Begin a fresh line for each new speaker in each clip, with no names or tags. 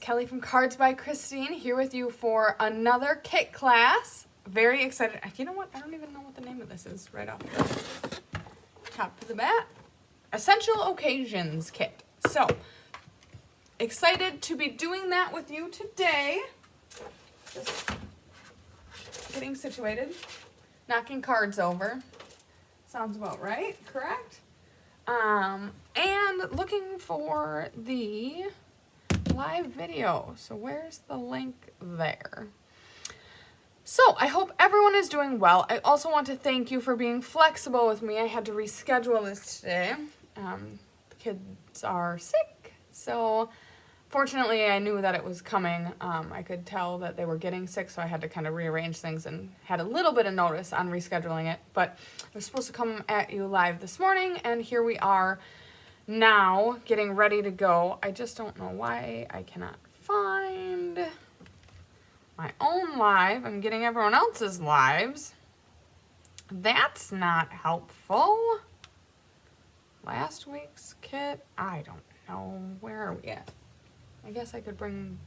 Kelly from Cards by Christine here with you for another kit class. Very excited. You know what? I don't even know what the name of this is right off the top of the bat. Essential Occasions Kit. So, excited to be doing that with you today. Just getting situated. Knocking cards over. Sounds about right, correct? And looking for the live video. So where's the link there? So I hope everyone is doing well. I also want to thank you for being flexible with me. I had to reschedule this today. The kids are sick. So fortunately I knew that it was coming. I could tell that they were getting sick, so I had to kind of rearrange things and had a little bit of notice on rescheduling it. But I was supposed to come at you live this morning, and here we are now getting ready to go. I just don't know why I cannot find my own live. I'm getting everyone else's lives. That's not helpful. Last week's kit, I don't know. Where are we at? I guess I could bring...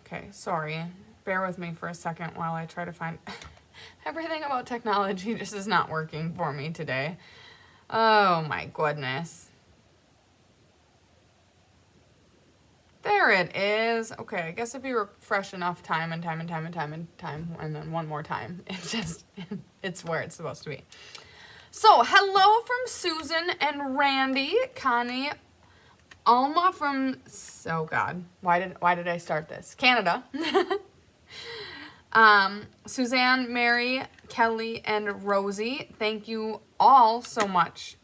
Okay, sorry. Bear with me for a second while I try to find... Everything about technology just is not working for me today. Oh my goodness. There it is. Okay, I guess if you refresh enough time, and then one more time, it's where it's supposed to be. So, hello from Susan and Randy, Connie, Alma from, oh God, why did I start this? Canada. Suzanne, Mary, Kelly, and Rosie, thank you all so much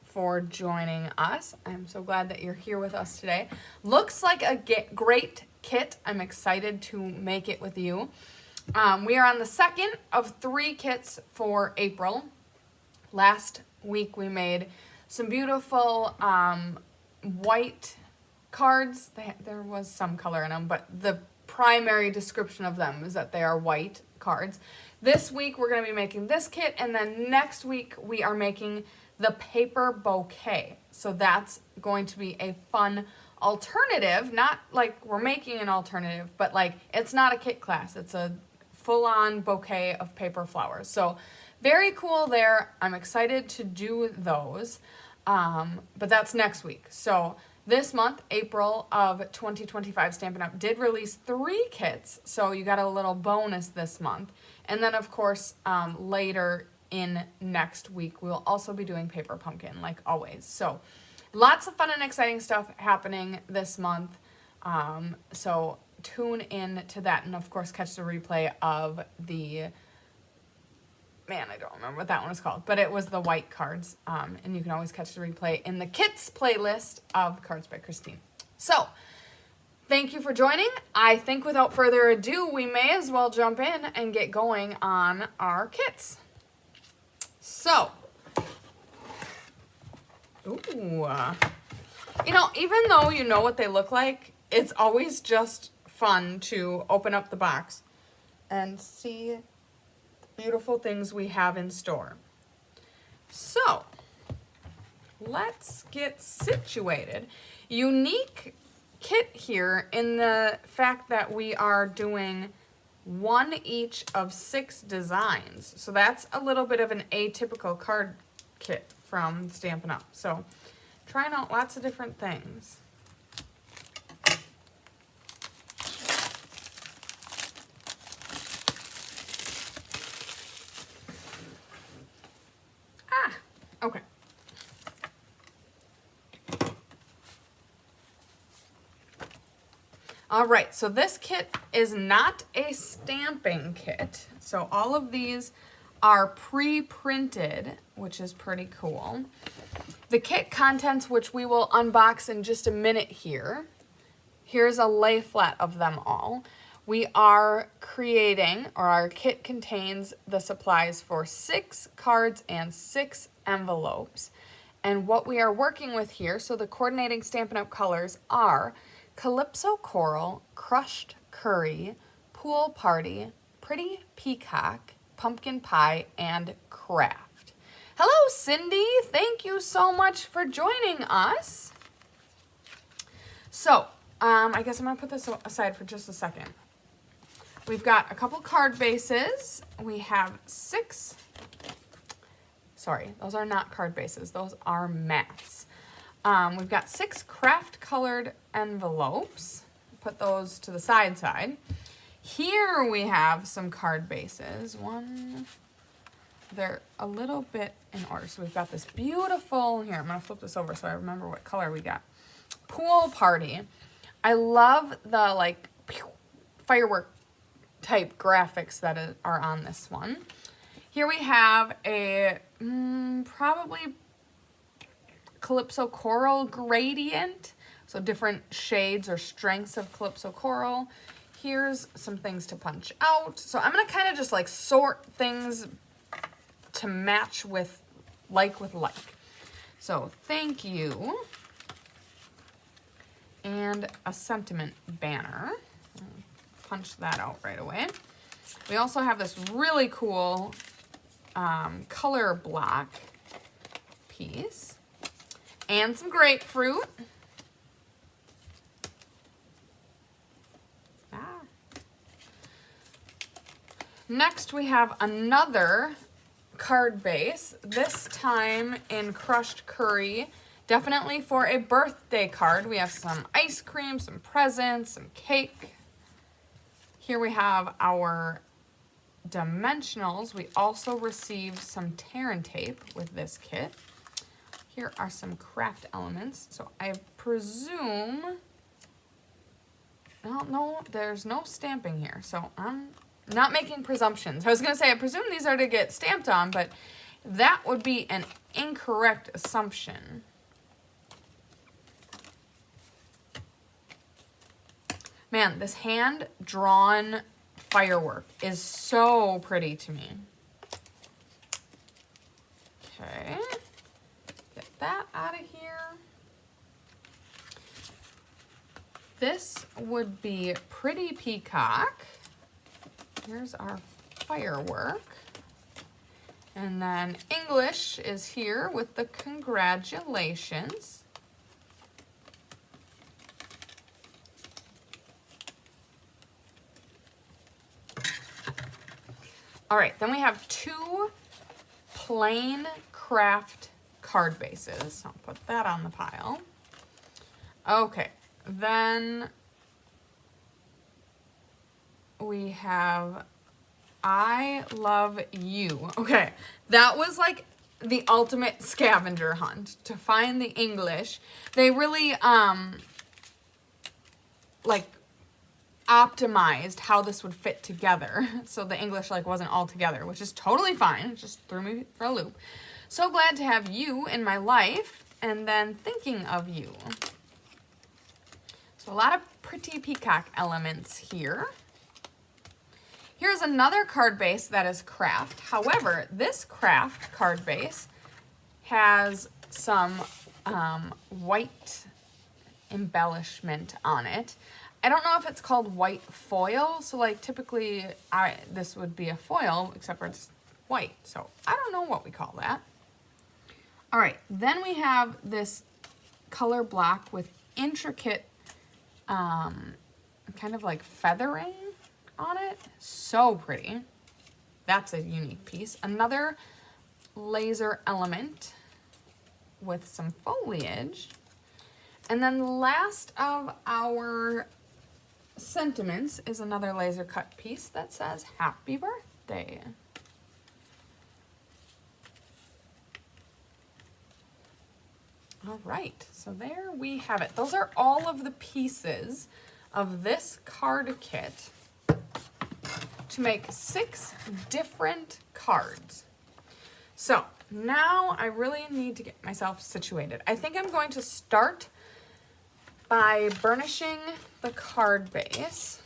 for joining us. I'm so glad that you're here with us today. Looks like a great kit. I'm excited to make it with you. We are on the second of 3 kits for April. Last week we made some beautiful white cards. There was some color in them, but the primary description of them is that they are white cards. This week we're going to be making this kit, and then next week we are making the paper bouquet. So that's going to be a fun alternative. Not like we're making an alternative, but like it's not a kit class. It's a full-on bouquet of paper flowers. So very cool there. I'm excited to do those. But that's next week. So this month, April of 2025, Stampin' Up! Did release 3 kits, so you got a little bonus this month. And then, of course, later in next week, we'll also be doing Paper Pumpkin, like always. So lots of fun and exciting stuff happening this month. So tune in to that, and of course, catch the replay of the... Man, I don't remember what that one was called, but it was the white cards, and you can always catch the replay in the Kits playlist of Cards by Christine. So, thank you for joining. I think without further ado, we may as well jump in and get going on our kits. So, ooh, even though you know what they look like, it's always just fun to open up the box and see beautiful things we have in store. So, let's get situated. Unique kit here in the fact that we are doing 1 each of 6 designs. So that's a little bit of an atypical card kit from Stampin' Up! So, trying out lots of different things. Okay. All right, so this kit is not a stamping kit. So all of these are pre-printed, which is pretty cool. The kit contents, which we will unbox in just a minute here. Here's a lay flat of them all. We are creating, or our kit contains the supplies for 6 cards and 6 envelopes. And what we are working with here, so the coordinating Stampin' Up! Colors are Calypso Coral, Crushed Curry, Pool Party, Pretty Peacock, Pumpkin Pie, and Craft. Hello, Cindy. Thank you so much for joining us. So, I guess I'm going to put this aside for just a second. We've got a couple card bases. We have 6. Sorry, those are not card bases. Those are mats. We've got 6 craft colored envelopes. Put those to the side. Here we have some card bases. They're a little bit in order. So we've got this beautiful, here, I'm going to flip this over so I remember what color we got. Pool party. I love the like firework type graphics that are on this one. Here we have a probably Calypso Coral gradient. So different shades or strengths of Calypso Coral. Here's some things to punch out. So I'm going to kind of just like sort things to match with like. So thank you. And a sentiment banner. Punch that out right away. We also have this really cool color block piece. And some grapefruit. Next we have another card base, this time in crushed curry. Definitely for a birthday card. We have some ice cream, some presents, some cake. Here we have our dimensionals. We also received some tear and tape with this kit. Here are some craft elements. So I presume, no, there's no stamping here. So I'm not making presumptions. I was gonna say, I presume these are to get stamped on, but that would be an incorrect assumption. Man, this hand-drawn firework is so pretty to me. Okay, get that out of here. This would be Pretty Peacock. Here's our firework. And then English is here with the congratulations. All right, then we have 2 plain craft card bases. I'll put that on the pile. Okay, then we have I Love You. Okay, that was like the ultimate scavenger hunt to find the English. They really like optimized how this would fit together, so the English like wasn't all together, which is totally fine. It just threw me for a loop. So glad to have you in my life, and then thinking of you. So a lot of Pretty Peacock elements here. Here's another card base that is craft. However, this craft card base has some white embellishment on it. I don't know if it's called white foil. So like typically this would be a foil, except for it's white. So I don't know what we call that. All right, then we have this color block with intricate kind of like feathering on it. So pretty. That's a unique piece. Another laser element with some foliage. And then last of our sentiments is another laser cut piece that says happy birthday. All right, so there we have it. Those are all of the pieces of this card kit to make 6 different cards. So now I really need to get myself situated. I think I'm going to start by burnishing the card base.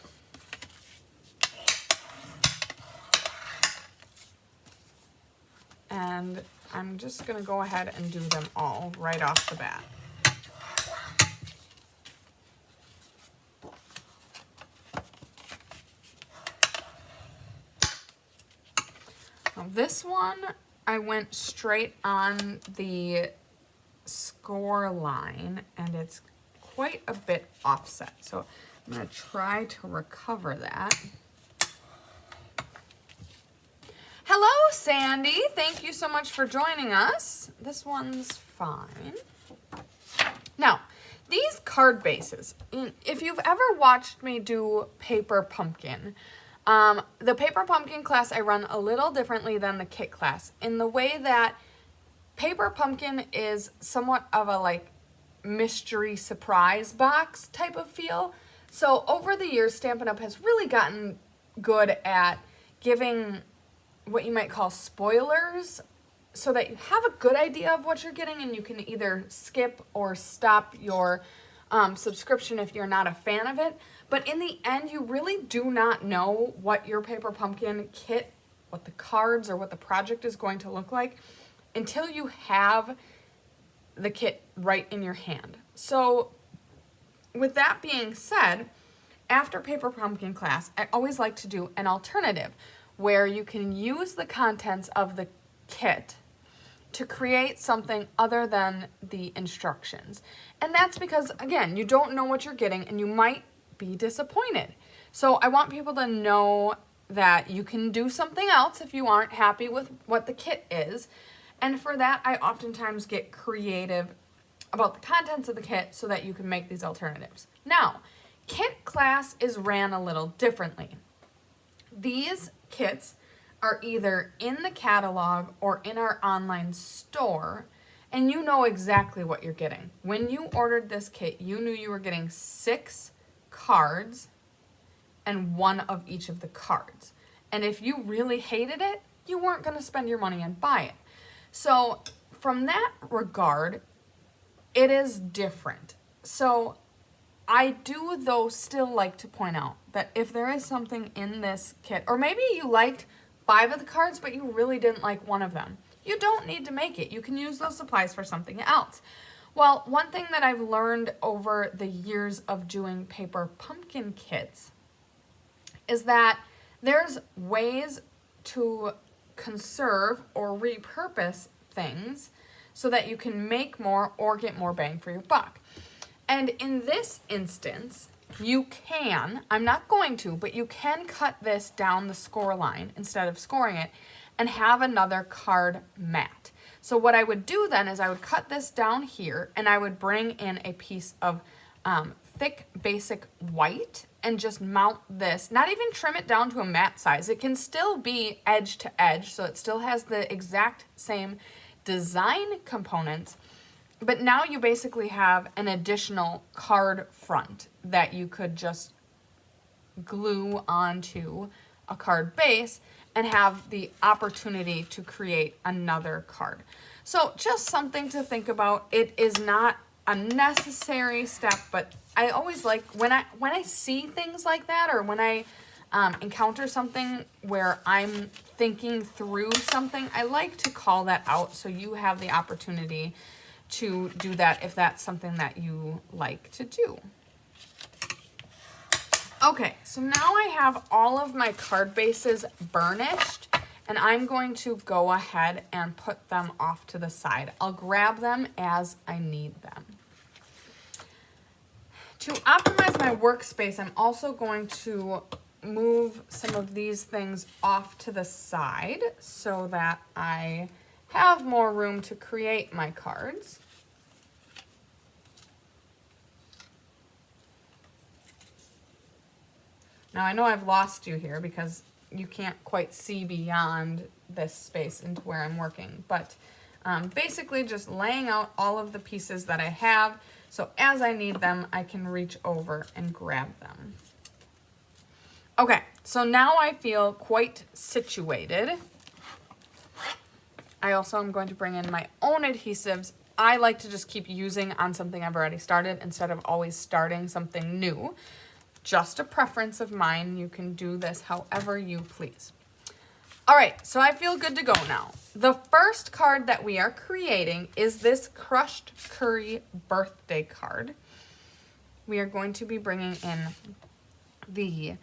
And I'm just going to go ahead and do them all right off the bat. Now this one, I went straight on the score line, and it's quite a bit offset. So I'm going to try to recover that. Hello, Sandy. Thank you so much for joining us. This one's fine. Now, these card bases, if you've ever watched me do paper pumpkin, the paper pumpkin class I run a little differently than the kit class in the way that paper pumpkin is somewhat of a like mystery surprise box type of feel. So over the years, Stampin' Up! Has really gotten good at giving what you might call spoilers so that you have a good idea of what you're getting and you can either skip or stop your subscription if you're not a fan of it. But in the end, you really do not know what your paper pumpkin kit, what the cards or what the project is going to look like until you have the kit right in your hand. So with that being said, after paper pumpkin class, I always like to do an alternative where you can use the contents of the kit to create something other than the instructions. And that's because, again, you don't know what you're getting and you might be disappointed. So I want people to know that you can do something else if you aren't happy with what the kit is. And for that, I oftentimes get creative about the contents of the kit so that you can make these alternatives. Now, kit class is ran a little differently. These kits are either in the catalog or in our online store, and you know exactly what you're getting. When you ordered this kit, you knew you were getting 6 cards and 1 of each of the cards. And if you really hated it, you weren't going to spend your money and buy it. So from that regard, it is different. So I do, though, still like to point out that if there is something in this kit, or maybe you liked 5 of the cards, but you really didn't like 1 of them, you don't need to make it. You can use those supplies for something else. Well, one thing that I've learned over the years of doing paper pumpkin kits is that there's ways to conserve or repurpose things so that you can make more or get more bang for your buck. And in this instance, you can, I'm not going to, but you can cut this down the score line instead of scoring it and have another card mat. So what I would do then is I would cut this down here and I would bring in a piece of thick basic white and just mount this, not even trim it down to a mat size. It can still be edge to edge, so it still has the exact same design components, but now you basically have an additional card front that you could just glue onto a card base and have the opportunity to create another card. So just something to think about. It is not a necessary step, but I always like when I see things like that, or when I encounter something where I'm thinking through something, I like to call that out so you have the opportunity to do that if that's something that you like to do. Okay, so now I have all of my card bases burnished, and I'm going to go ahead and put them off to the side. I'll grab them as I need them. To optimize my workspace, I'm also going to move some of these things off to the side so that I have more room to create my cards. Now I know I've lost you here because you can't quite see beyond this space into where I'm working, but basically just laying out all of the pieces that I have, so as I need them, I can reach over and grab them. Okay, so now I feel quite situated. I also am going to bring in my own adhesives. I like to just keep using on something I've already started instead of always starting something new. Just a preference of mine. You can do this however you please. All right, so I feel good to go now. The first card that we are creating is this Crushed Curry birthday card. We are going to be bringing in the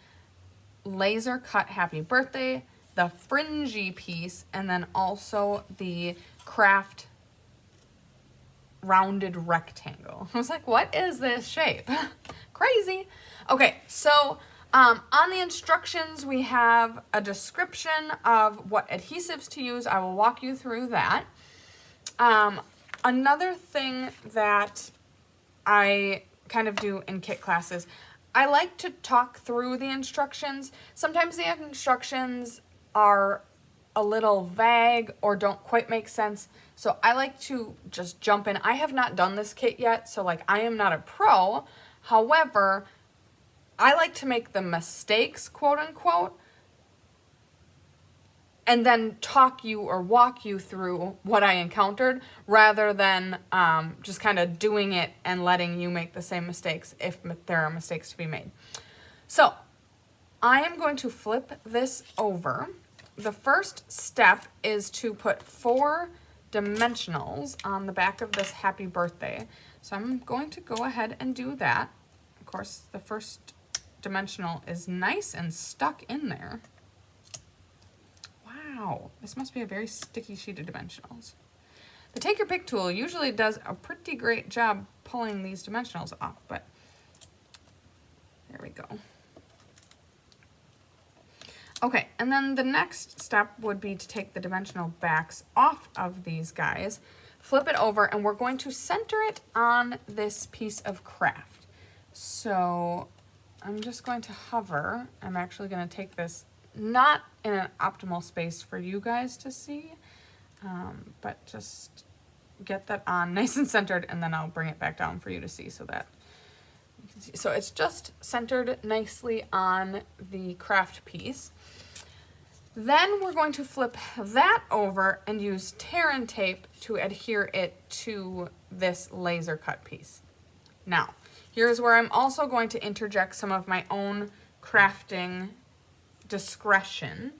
laser cut happy birthday, the fringy piece, and then also the craft rounded rectangle. I was like, what is this shape? Crazy. Okay, so on the instructions, we have a description of what adhesives to use. I will walk you through that. Another thing that I kind of do in kit classes, I like to talk through the instructions. Sometimes the instructions are a little vague or don't quite make sense, so I like to just jump in. I have not done this kit yet, so like I am not a pro. However, I like to make the mistakes, quote unquote, and then talk you or walk you through what I encountered rather than just kind of doing it and letting you make the same mistakes if there are mistakes to be made. So I am going to flip this over. The first step is to put 4 dimensionals on the back of this happy birthday. So I'm going to go ahead and do that. Of course, the first dimensional is nice and stuck in there. Wow, this must be a very sticky sheet of dimensionals. The Take Your Pick tool usually does a pretty great job pulling these dimensionals off, but there we go. Okay, and then the next step would be to take the dimensional backs off of these guys, flip it over, and we're going to center it on this piece of craft. So I'm just going to hover. I'm actually going to take this not in an optimal space for you guys to see, but just get that on nice and centered, and then I'll bring it back down for you to see so that you can see. So it's just centered nicely on the craft piece. Then we're going to flip that over and use tear and tape to adhere it to this laser cut piece. Now, here's where I'm also going to interject some of my own crafting discretion.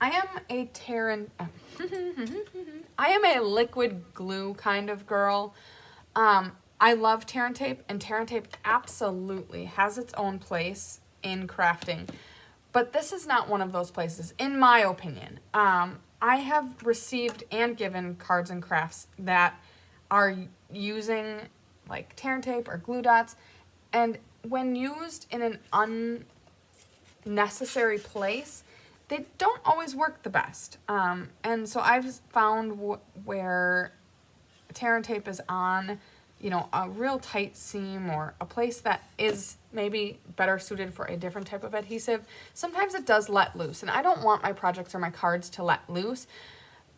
I am a I am a liquid glue kind of girl. I love tear and tape, and tear and tape absolutely has its own place in crafting. But this is not one of those places, in my opinion. I have received and given cards and crafts that are using like tear and tape or glue dots, and when used in an unnecessary place, they don't always work the best. And so I've found where tear and tape is on, you know, a real tight seam or a place that is maybe better suited for a different type of adhesive, sometimes it does let loose, and I don't want my projects or my cards to let loose.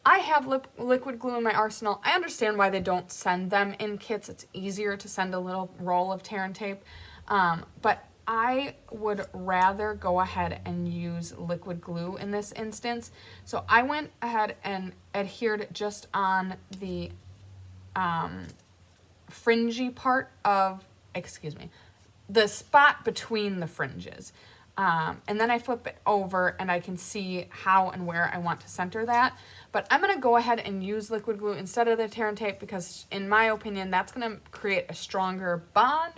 I have liquid glue in my arsenal. I understand why they don't send them in kits. It's easier to send a little roll of tear and tape, but I would rather go ahead and use liquid glue in this instance. So I went ahead and adhered just on the fringy part of, the spot between the fringes. And then I flip it over and I can see how and where I want to center that. But I'm going to go ahead and use liquid glue instead of the tear and tape because, in my opinion, that's going to create a stronger bond,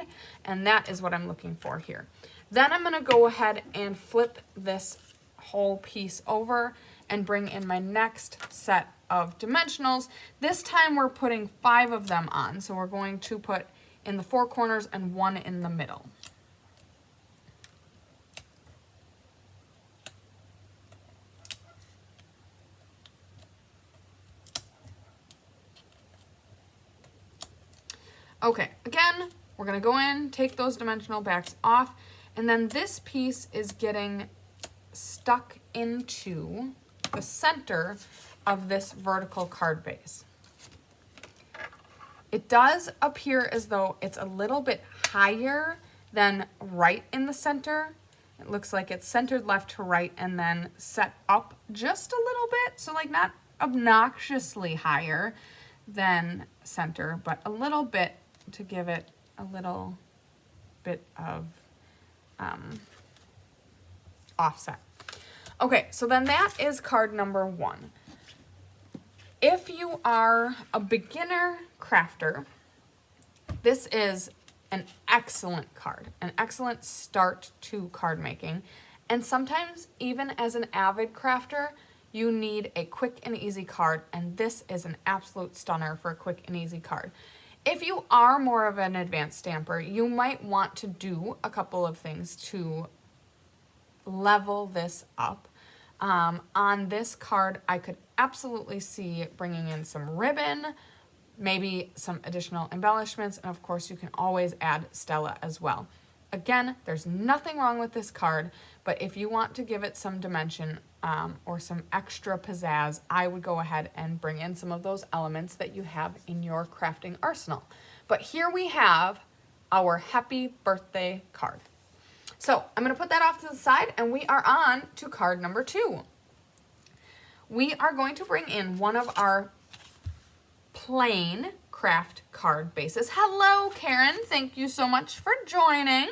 and that is what I'm looking for here. Then I'm going to go ahead and flip this whole piece over and bring in my next set of dimensionals. This time we're putting 5 of them on, so we're going to put in the 4 corners and 1 in the middle. Okay, again, we're gonna go in, take those dimensional backs off, and then this piece is getting stuck into the center of this vertical card base. It does appear as though it's a little bit higher than right in the center. It looks like it's centered left to right and then set up just a little bit. So like not obnoxiously higher than center, but a little bit to give it a little bit of offset. Okay, so then that is card number 1. If you are a beginner crafter, this is an excellent card, an excellent start to card making. And sometimes, even as an avid crafter, you need a quick and easy card, and this is an absolute stunner for a quick and easy card. If you are more of an advanced stamper, you might want to do a couple of things to level this up. On this card, I could absolutely see bringing in some ribbon, maybe some additional embellishments, and of course you can always add Stella as well. Again, there's nothing wrong with this card, but if you want to give it some dimension or some extra pizzazz, I would go ahead and bring in some of those elements that you have in your crafting arsenal. But here we have our happy birthday card. So I'm going to put that off to the side, and we are on to card number 2. We are going to bring in one of our plain craft card bases. Hello, Karen. Thank you so much for joining.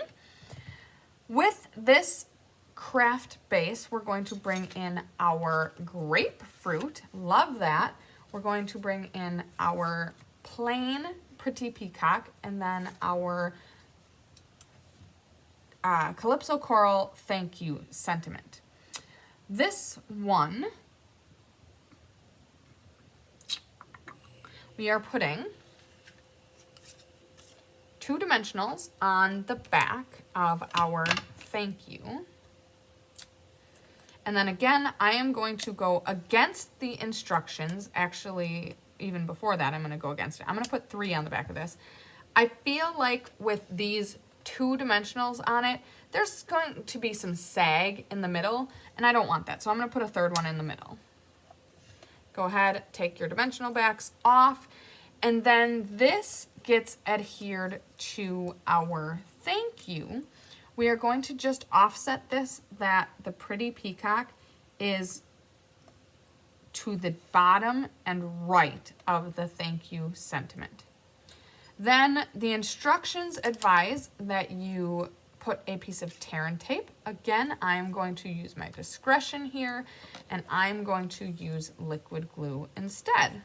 With this craft base, we're going to bring in our grapefruit. Love that. We're going to bring in our plain pretty peacock, and then our Calypso Coral thank you sentiment. This one, we are putting 2 dimensionals on the back of our thank you. And then again, I am going to go against the instructions. Actually, even before that, I'm going to go against it. I'm going to put 3 on the back of this. I feel like with these 2 dimensionals on it, there's going to be some sag in the middle, and I don't want that. So I'm going to put a 3rd one in the middle. Go ahead, take your dimensional backs off, and then this gets adhered to our thank you. We are going to just offset this, that the pretty peacock is to the bottom and right of the thank you sentiment. Then the instructions advise that you put a piece of tear and tape. Again, I'm going to use my discretion here, and I'm going to use liquid glue instead.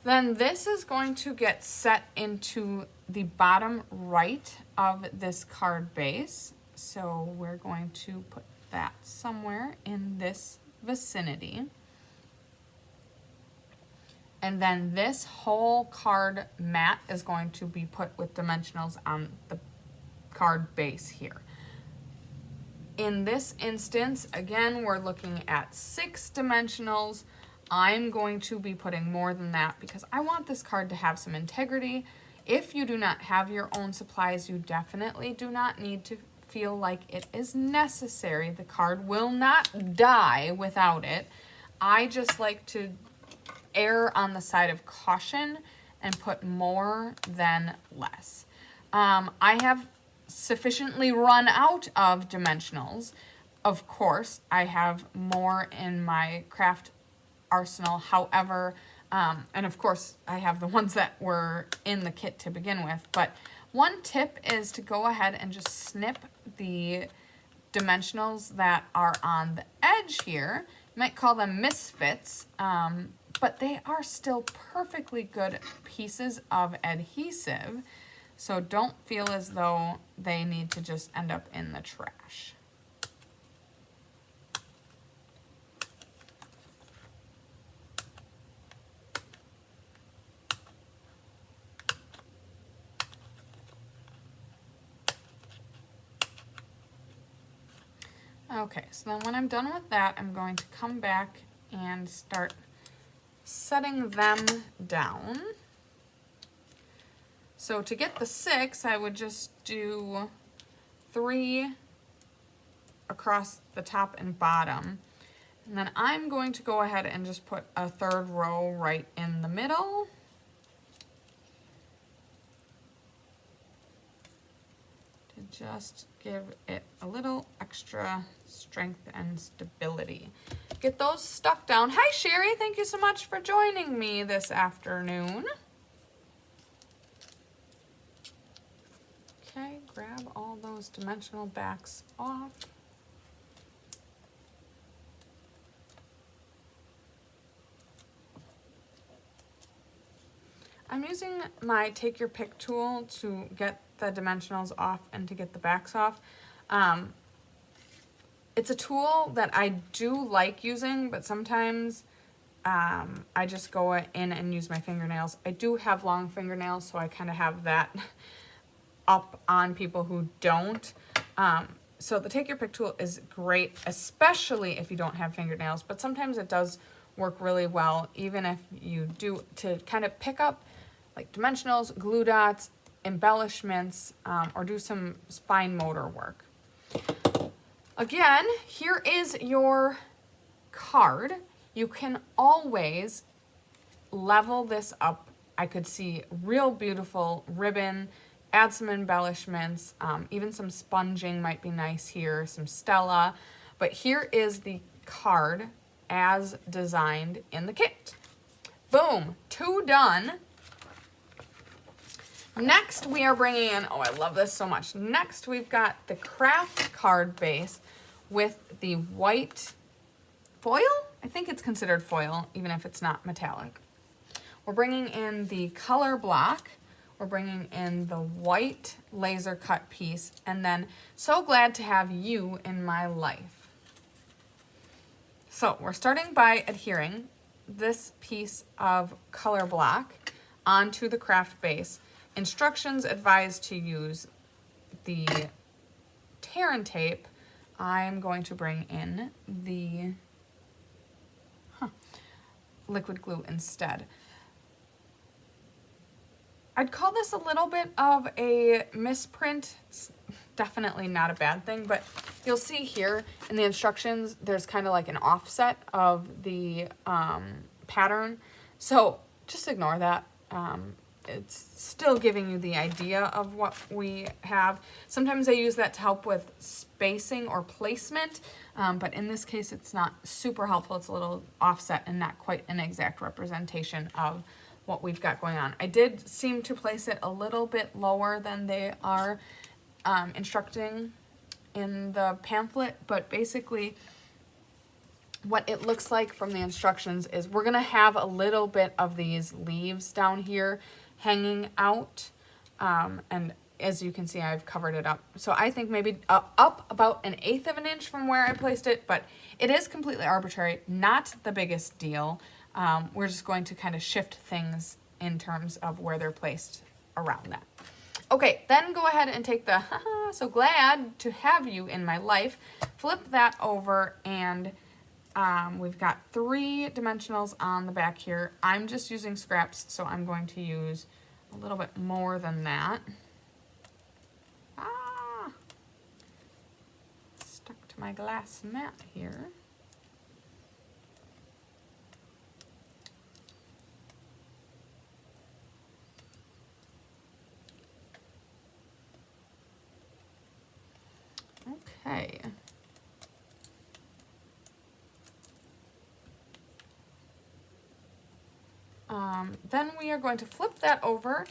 Then this is going to get set into the bottom right of this card base. So we're going to put that somewhere in this vicinity. And then this whole card mat is going to be put with dimensionals on the card base here. In this instance, again, we're looking at 6 dimensionals. I'm going to be putting more than that because I want this card to have some integrity. If you do not have your own supplies, you definitely do not need to feel like it is necessary. The card will not die without it. I just like to err on the side of caution and put more than less. I have sufficiently run out of dimensionals. Of course, I have more in my craft arsenal. However, and of course, I have the ones that were in the kit to begin with. But one tip is to go ahead and just snip the dimensionals that are on the edge here. You might call them misfits, but they are still perfectly good pieces of adhesive. So don't feel as though they need to just end up in the trash. Okay, so then when I'm done with that, I'm going to come back and start setting them down. So to get the 6, I would just do 3 across the top and bottom. And then I'm going to go ahead and just put a 3rd row right in the middle. To just give it a little extra strength and stability. Get those stuck down. Hi Sherry, thank you so much for joining me this afternoon. Okay, grab all those dimensional backs off. I'm using my take your pick tool to get the dimensionals off and to get the backs off. It's a tool that I do like using, but sometimes I just go in and use my fingernails. I do have long fingernails, so I kind of have that up on people who don't. So the take your pick tool is great, especially if you don't have fingernails, but sometimes it does work really well, even if you do, to kind of pick up like dimensionals, glue dots, embellishments, or do some fine motor work. Again, here is your card. You can always level this up. I could see real beautiful ribbon, add some embellishments, even some sponging might be nice here, some stella. But here is the card as designed in the kit. Boom, 2 done. Next we are bringing in, oh, I love this so much. Next we've got the craft card base with the white foil. I think it's considered foil, even if it's not metallic. We're bringing in the color block. We're bringing in the white laser cut piece, and then so glad to have you in my life. So we're starting by adhering this piece of color block onto the craft base. Instructions advise to use the tear and tape. I'm going to bring in the liquid glue instead. I'd call this a little bit of a misprint. It's definitely not a bad thing, but you'll see here in the instructions, there's kind of like an offset of the pattern. So just ignore that. It's still giving you the idea of what we have. Sometimes I use that to help with spacing or placement, but in this case, it's not super helpful. It's a little offset and not quite an exact representation of what we've got going on. I did seem to place it a little bit lower than they are instructing in the pamphlet, but basically what it looks like from the instructions is we're gonna have a little bit of these leaves down here hanging out, and as you can see, I've covered it up. So I think maybe up about 1/8 of an inch from where I placed it, but it is completely arbitrary, not the biggest deal. We're just going to kind of shift things in terms of where they're placed around that. Okay, then go ahead and take the, so glad to have you in my life, flip that over, and we've got 3 dimensionals on the back here. I'm just using scraps, so I'm going to use a little bit more than that. Stuck to my glass mat here. Okay. Then we are going to flip that over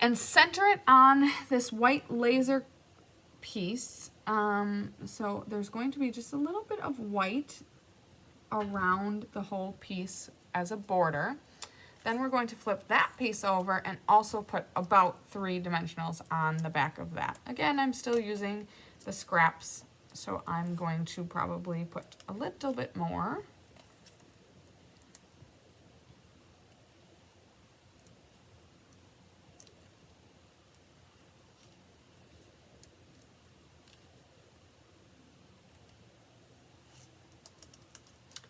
and center it on this white laser piece. So there's going to be just a little bit of white around the whole piece as a border. Then we're going to flip that piece over and also put about 3 dimensionals on the back of that. Again, I'm still using the scraps, so I'm going to probably put a little bit more.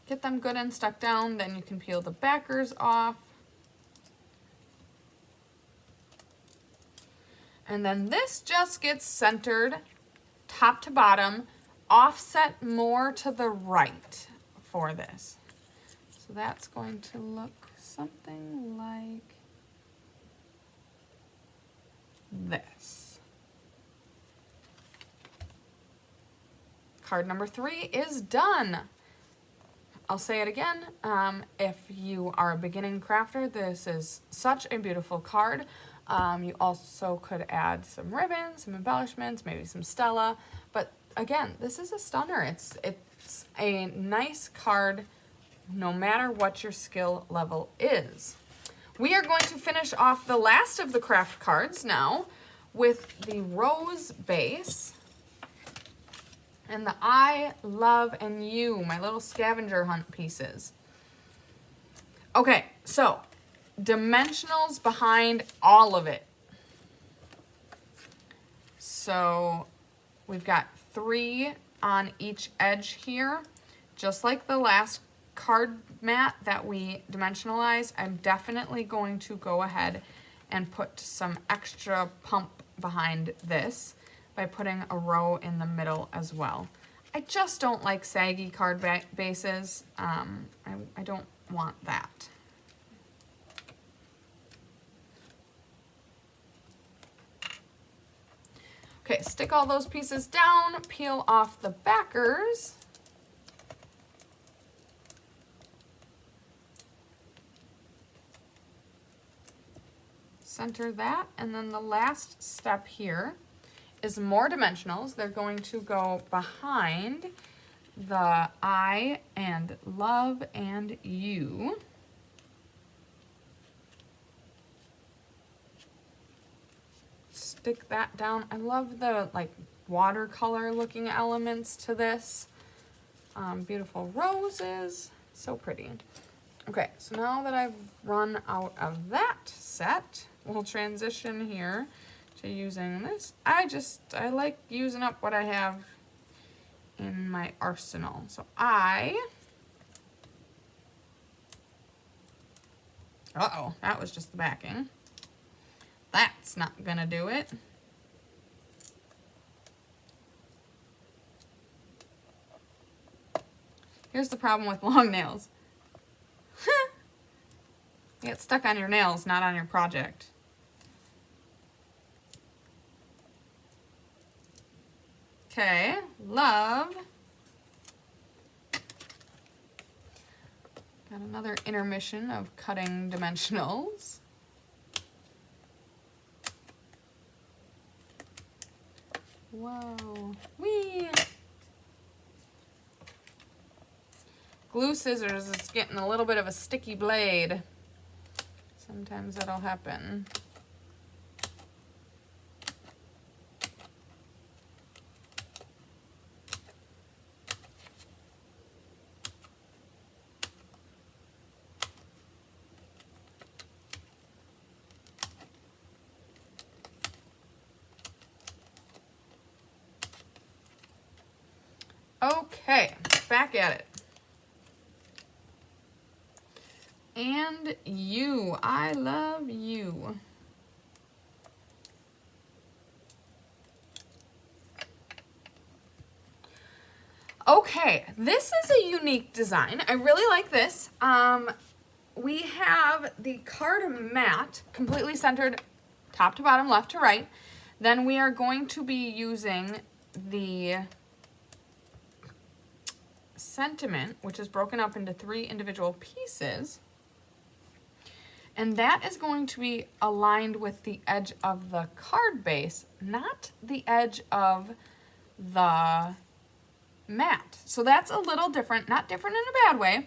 Get them good and stuck down, then you can peel the backers off. And then this just gets centered top to bottom, offset more to the right for this. So that's going to look something like this. Card number 3 is done. I'll say it again, if you are a beginning crafter, this is such a beautiful card. You also could add some ribbons, some embellishments, maybe some stella, but again, this is a stunner. It's a nice card no matter what your skill level is. We are going to finish off the last of the craft cards now with the rose base and the I, love, and you, my little scavenger hunt pieces. Okay, so dimensionals behind all of it. So we've got 3 on each edge here, just like the last card mat that we dimensionalized. I'm definitely going to go ahead and put some extra pump behind this by putting a row in the middle as well. I just don't like saggy card bases. I don't want that. Okay, stick all those pieces down, peel off the backers. Center that, and then the last step here is more dimensionals. They're going to go behind the I and love and you. Stick that down. I love the like watercolor looking elements to this. Beautiful roses, so pretty. Okay, so now that I've run out of that set, we'll transition here to using this. I like using up what I have in my arsenal. So uh-oh, that was just the backing. That's not gonna do it. Here's the problem with long nails. You get stuck on your nails, not on your project. Okay, love. Got another intermission of cutting dimensionals. Whoa, wee. Glue scissors is getting a little bit of a sticky blade. Sometimes that'll happen. Okay, back at it. And you, I love you. Okay, this is a unique design. I really like this. We have the card mat completely centered top to bottom, left to right. Then we are going to be using the sentiment, which is broken up into 3 individual pieces. And that is going to be aligned with the edge of the card base, not the edge of the mat. So that's a little different, not different in a bad way,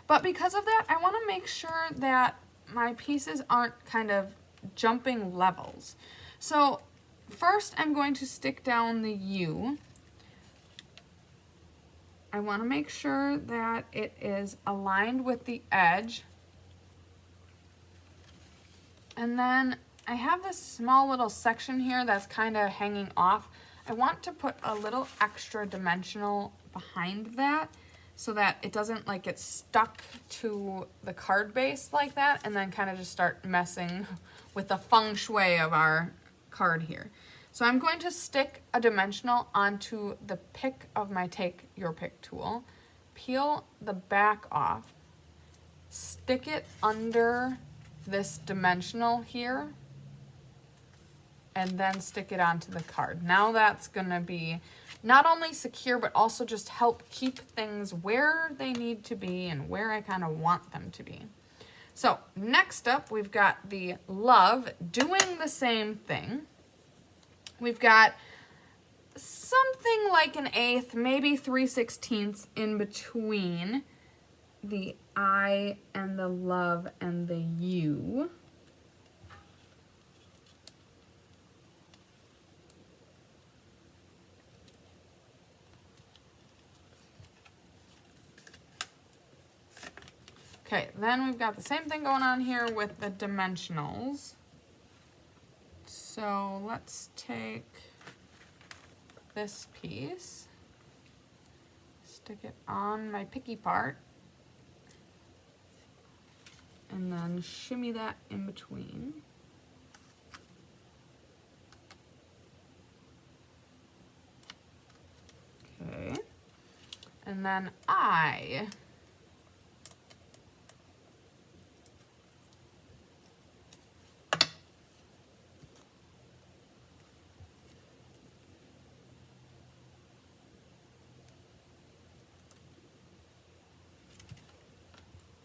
but because of that, I want to make sure that my pieces aren't kind of jumping levels. So first I'm going to stick down the U. I want to make sure that it is aligned with the edge. And then I have this small little section here that's kind of hanging off. I want to put a little extra dimensional behind that so that it doesn't like get stuck to the card base like that and then kind of just start messing with the feng shui of our card here. So I'm going to stick a dimensional onto the pick of my Take Your Pick tool, peel the back off, stick it under this dimensional here, and then stick it onto the card. Now that's gonna be not only secure, but also just help keep things where they need to be and where I kind of want them to be. So next up, we've got the love doing the same thing. We've got something like an 1/8, maybe 3/16 in between the I and the love and the U. Okay, then we've got the same thing going on here with the dimensionals. So let's take this piece, stick it on my picky part, and then shimmy that in between. Okay, and then I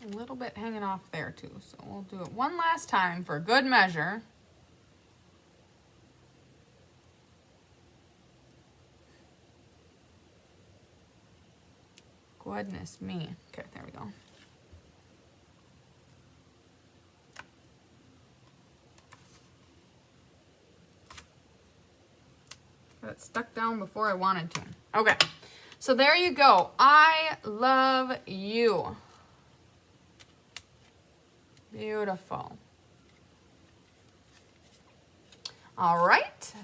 a little bit hanging off there too, so we'll do it one last time for good measure. Goodness me. Okay, there we go. Got it stuck down before I wanted to. Okay, so there you go. I love you. Beautiful. All right.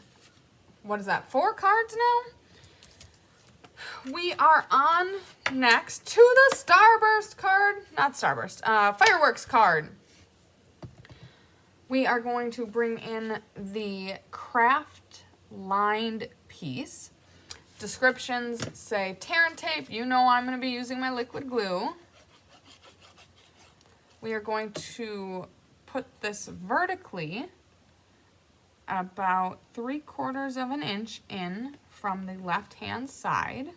What is that? 4 cards now? We are on next to the Starburst card. Not Starburst. Fireworks card. We are going to bring in the craft lined piece. Descriptions say tear and tape. You know I'm going to be using my liquid glue. We are going to put this vertically about 3/4 of an inch in from the left-hand side.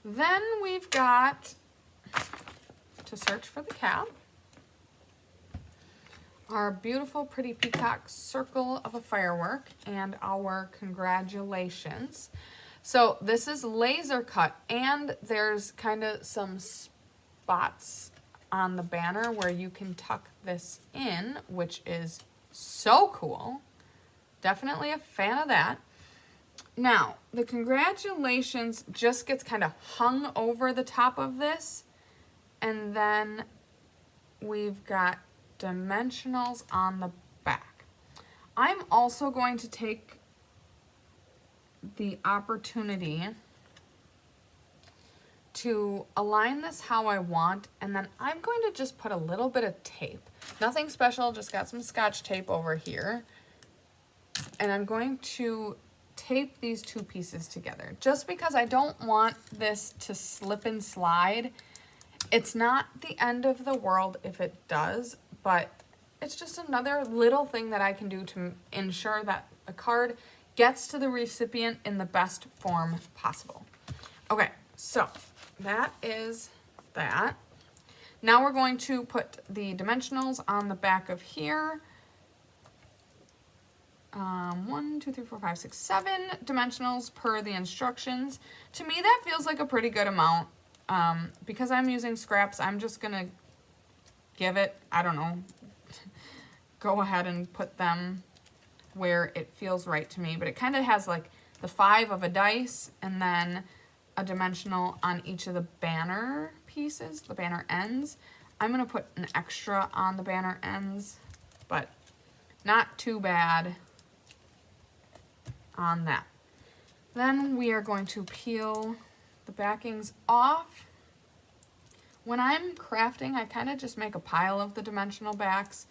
Then we've got to search for the cap. Our beautiful, pretty peacock circle of a firework and our congratulations. So this is laser cut, and there's kind of some spots on the banner where you can tuck this in, which is so cool. Definitely a fan of that. Now, the congratulations just gets kind of hung over the top of this, and then we've got dimensionals on the back. I'm also going to take the opportunity to align this how I want, and then I'm going to just put a little bit of tape. Nothing special, just got some Scotch tape over here. And I'm going to tape these 2 pieces together just because I don't want this to slip and slide. It's not the end of the world if it does, but it's just another little thing that I can do to ensure that a card gets to the recipient in the best form possible. Okay, so that is that. Now we're going to put the dimensionals on the back of here. 1, 2, 3, 4, 5, 6, 7 dimensionals per the instructions. To me, that feels like a pretty good amount. Because I'm using scraps, I'm just gonna give it, I don't know, go ahead and put them where it feels right to me. But it kind of has like the 5 of a dice and then a dimensional on each of the banner pieces, the banner ends. I'm gonna put an extra on the banner ends, but not too bad on that. Then we are going to peel the backings off. When I'm crafting, I kind of just make a pile of the dimensional backs.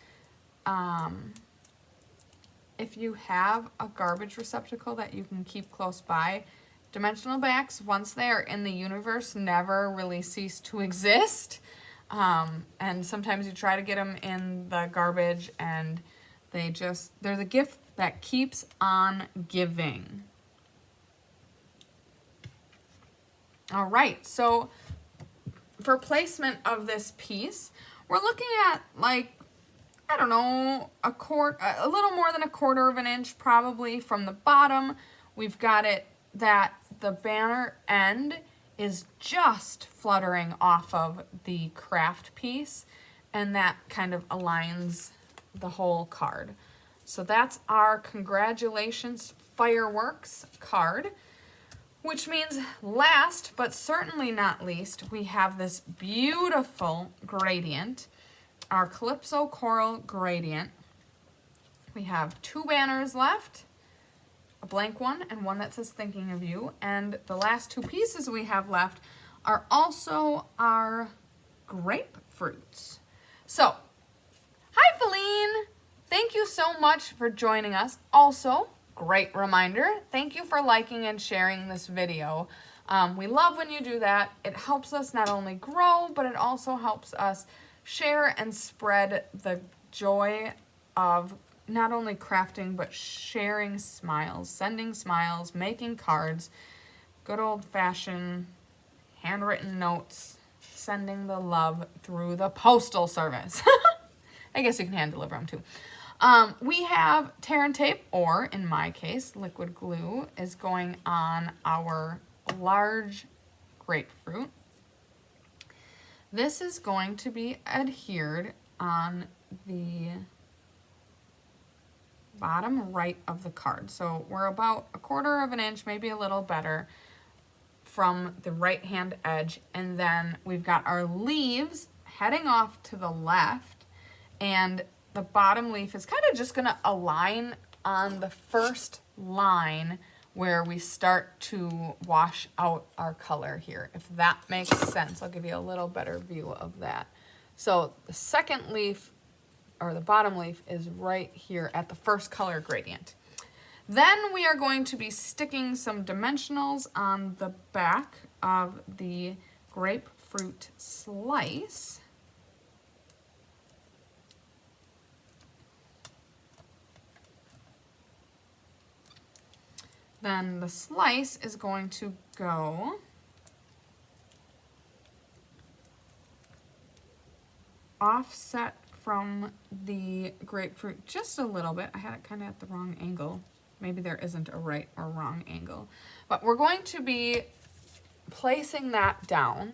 If you have a garbage receptacle that you can keep close by, dimensional backs, once they are in the universe, never really cease to exist. And sometimes you try to get them in the garbage and they're the gift that keeps on giving. All right, so for placement of this piece, we're looking at like I don't know, a little more than 1/4 of an inch probably from the bottom. We've got it that the banner end is just fluttering off of the craft piece, and that kind of aligns the whole card. So that's our congratulations fireworks card, which means last but certainly not least, we have this beautiful gradient, our Calypso Coral Gradient. We have 2 banners left, a blank one and one that says thinking of you, and the last 2 pieces we have left are also our grapefruits. So, hi Feline! Thank you so much for joining us. Also, great reminder, thank you for liking and sharing this video. We love when you do that. It helps us not only grow, but it also helps us share and spread the joy of not only crafting, but sharing smiles, sending smiles, making cards, good old-fashioned handwritten notes, sending the love through the postal service. I guess you can hand deliver them too. We have tear and tape, or in my case, liquid glue is going on our large grapefruit. This is going to be adhered on the bottom right of the card. So we're about 1/4 of an inch, maybe a little better, from the right hand edge. And then we've got our leaves heading off to the left, and the bottom leaf is kind of just going to align on the first line where we start to wash out our color here, if that makes sense. I'll give you a little better view of that. So the second leaf, or the bottom leaf, is right here at the first color gradient. Then we are going to be sticking some dimensionals on the back of the grapefruit slice. Then the slice is going to go offset from the grapefruit just a little bit. I had it kind of at the wrong angle. Maybe there isn't a right or wrong angle. But we're going to be placing that down,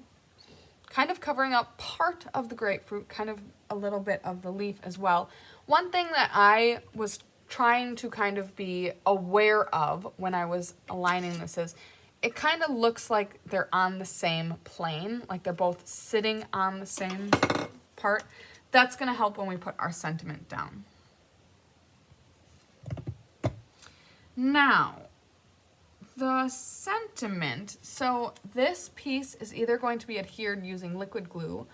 kind of covering up part of the grapefruit, kind of a little bit of the leaf as well. One thing that I was trying to kind of be aware of when I was aligning this is it kind of looks like they're on the same plane, like they're both sitting on the same part. That's going to help when we put our sentiment down. Now, the sentiment, so this piece is either going to be adhered using liquid glue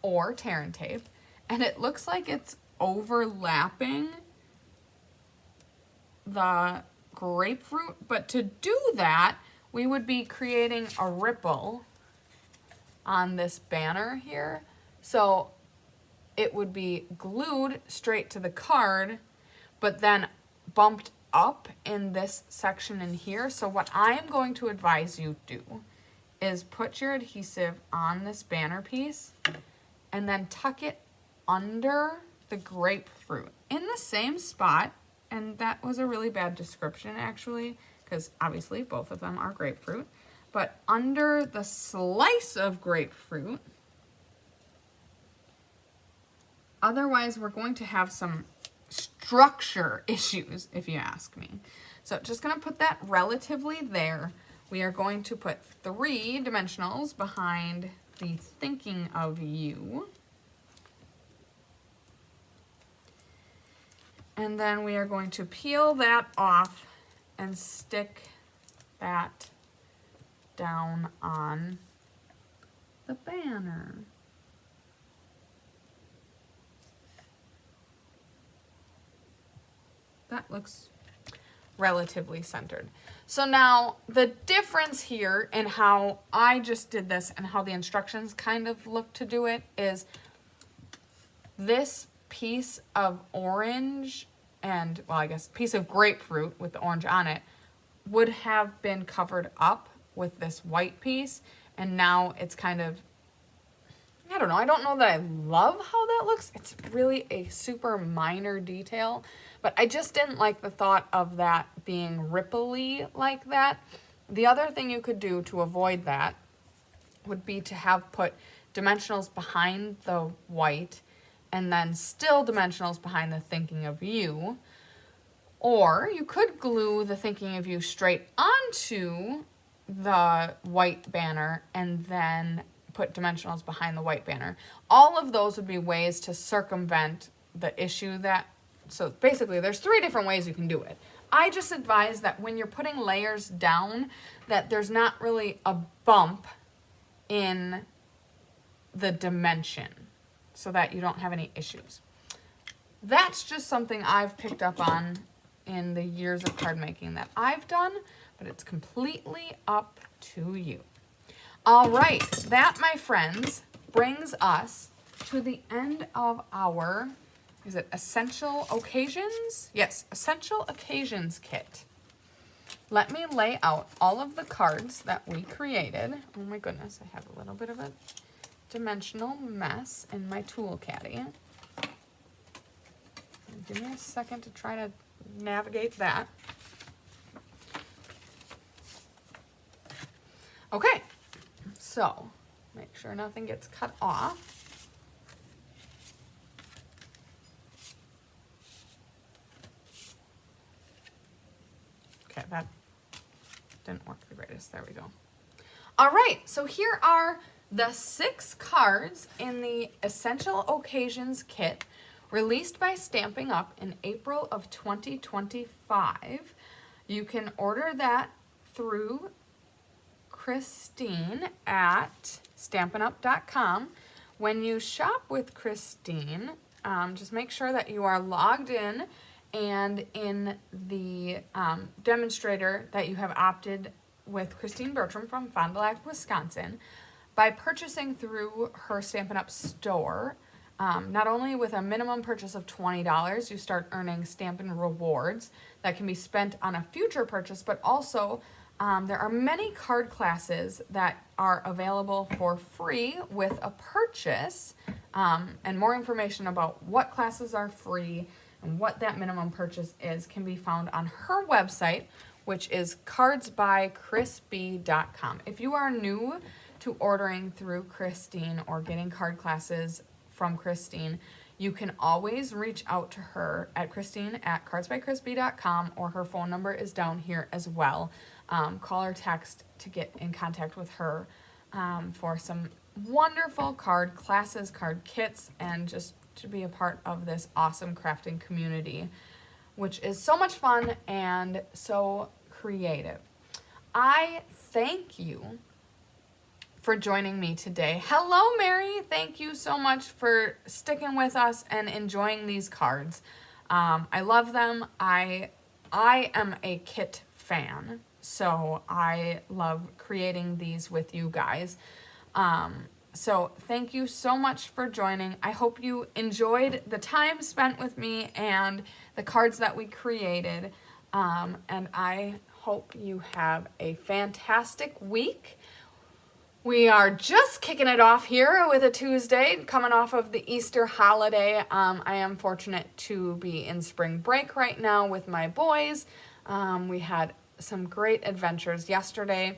or tear and tape, and it looks like it's overlapping the grapefruit, but to do that, we would be creating a ripple on this banner here. So it would be glued straight to the card, but then bumped up in this section in here. So what I'm going to advise you do is put your adhesive on this banner piece and then tuck it under the grapefruit in the same spot. And that was a really bad description actually, because obviously both of them are grapefruit, but under the slice of grapefruit. Otherwise, we're going to have some structure issues, if you ask me. So just going to put that relatively there. We are going to put 3 dimensionals behind the thinking of you. And then we are going to peel that off and stick that down on the banner. That looks relatively centered. So now the difference here in how I just did this and how the instructions kind of look to do it is this piece of orange and, well, I guess piece of grapefruit with the orange on it would have been covered up with this white piece, and now it's kind of, I don't know that I love how that looks, it's really a super minor detail, but I just didn't like the thought of that being ripply like that. The other thing you could do to avoid that would be to have put dimensionals behind the white and then still dimensionals behind the thinking of you. Or you could glue the thinking of you straight onto the white banner and then put dimensionals behind the white banner. All of those would be ways to circumvent the issue that, so basically there's 3 different ways you can do it. I just advise that when you're putting layers down, that there's not really a bump in the dimension so that you don't have any issues. That's just something I've picked up on in the years of card making that I've done, but it's completely up to you. All right, that, my friends, brings us to the end of our, is it Essential Occasions? Yes, Essential Occasions kit. Let me lay out all of the cards that we created. Oh my goodness, I have a little bit of a dimensional mess in my tool caddy. Give me a second to try to navigate that. Okay, so make sure nothing gets cut off. Okay, that didn't work the greatest. There we go. All right, so here are the 6 cards in the Essential Occasions kit, released by Stampin' Up! In April of 2025. You can order that through Christine at stampinup.com. When you shop with Christine, just make sure that you are logged in and in the demonstrator that you have opted with Christine Bertram from Fond du Lac, Wisconsin. By purchasing through her Stampin' Up! Store, not only with a minimum purchase of $20, you start earning Stampin' Rewards that can be spent on a future purchase, but also there are many card classes that are available for free with a purchase, and more information about what classes are free and what that minimum purchase is can be found on her website, which is cardsbychrisb.com. If you are new to ordering through Christine or getting card classes from Christine, you can always reach out to her at Christine at cardsbychrisb.com, or her phone number is down here as well. Call or text to get in contact with her for some wonderful card classes, card kits, and just to be a part of this awesome crafting community, which is so much fun and so creative. I thank you for joining me today. Hello, Mary. Thank you so much for sticking with us and enjoying these cards. I love them. I am a kit fan, so I love creating these with you guys. So thank you so much for joining. I hope you enjoyed the time spent with me and the cards that we created. And I hope you have a fantastic week. We are just kicking it off here with a Tuesday, coming off of the Easter holiday. I am fortunate to be in spring break right now with my boys. We had some great adventures yesterday.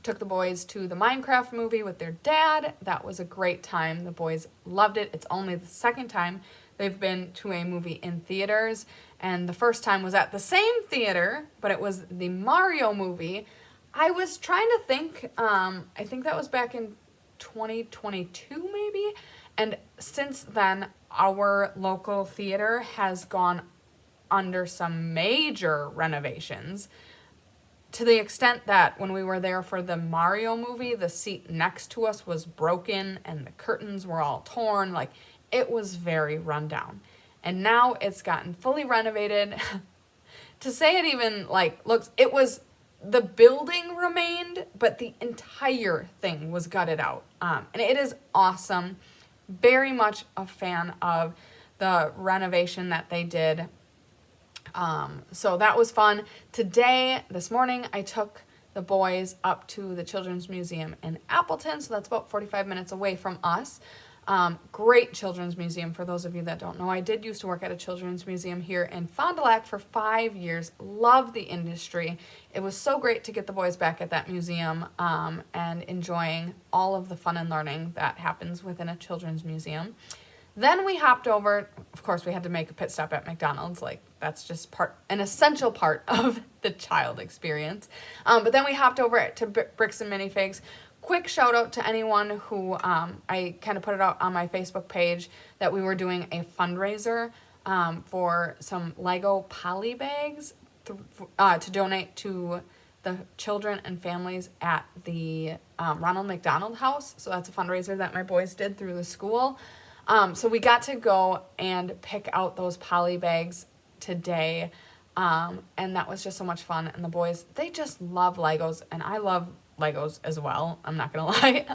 Took the boys to the Minecraft movie with their dad. That was a great time. The boys loved it. It's only the second time they've been to a movie in theaters, and the first time was at the same theater, but it was the Mario movie. I was trying to think, I think that was back in 2022 maybe, and since then our local theater has gone under some major renovations, to the extent that when we were there for the Mario movie, the seat next to us was broken and the curtains were all torn. Like, it was very run down. And now it's gotten fully renovated. To say it even like looks, it was, the building remained, but the entire thing was gutted out. And it is awesome. Very much a fan of the renovation that they did. So that was fun. This morning, I took the boys up to the Children's Museum in Appleton, so that's about 45 minutes away from us. Great children's museum. For those of you that don't know, I did used to work at a children's museum here in Fond du Lac for 5 years. Loved the industry. It was so great to get the boys back at that museum and enjoying all of the fun and learning that happens within a children's museum. Then we hopped over, of course we had to make a pit stop at McDonald's, like that's just an essential part of the child experience. But then we hopped over to Bricks and Minifigs. Quick shout out to anyone who, I kind of put it out on my Facebook page that we were doing a fundraiser for some Lego poly bags to donate to the children and families at the Ronald McDonald House. So that's a fundraiser that my boys did through the school. So we got to go and pick out those poly bags today. And that was just so much fun. And the boys, they just love Legos, and I love Legos as well. I'm not gonna lie.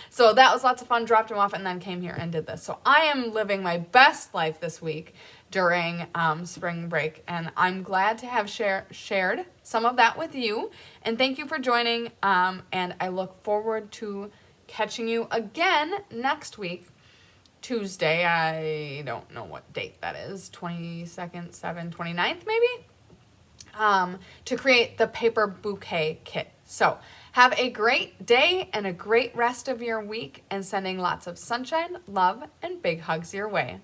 So that was lots of fun. Dropped them off and then came here and did this. So I am living my best life this week during spring break, and I'm glad to have shared some of that with you. And thank you for joining. And I look forward to catching you again next week. Tuesday, I don't know what date that is, 22nd, 29th maybe, to create the paper bouquet kit. So have a great day and a great rest of your week, and sending lots of sunshine, love, and big hugs your way.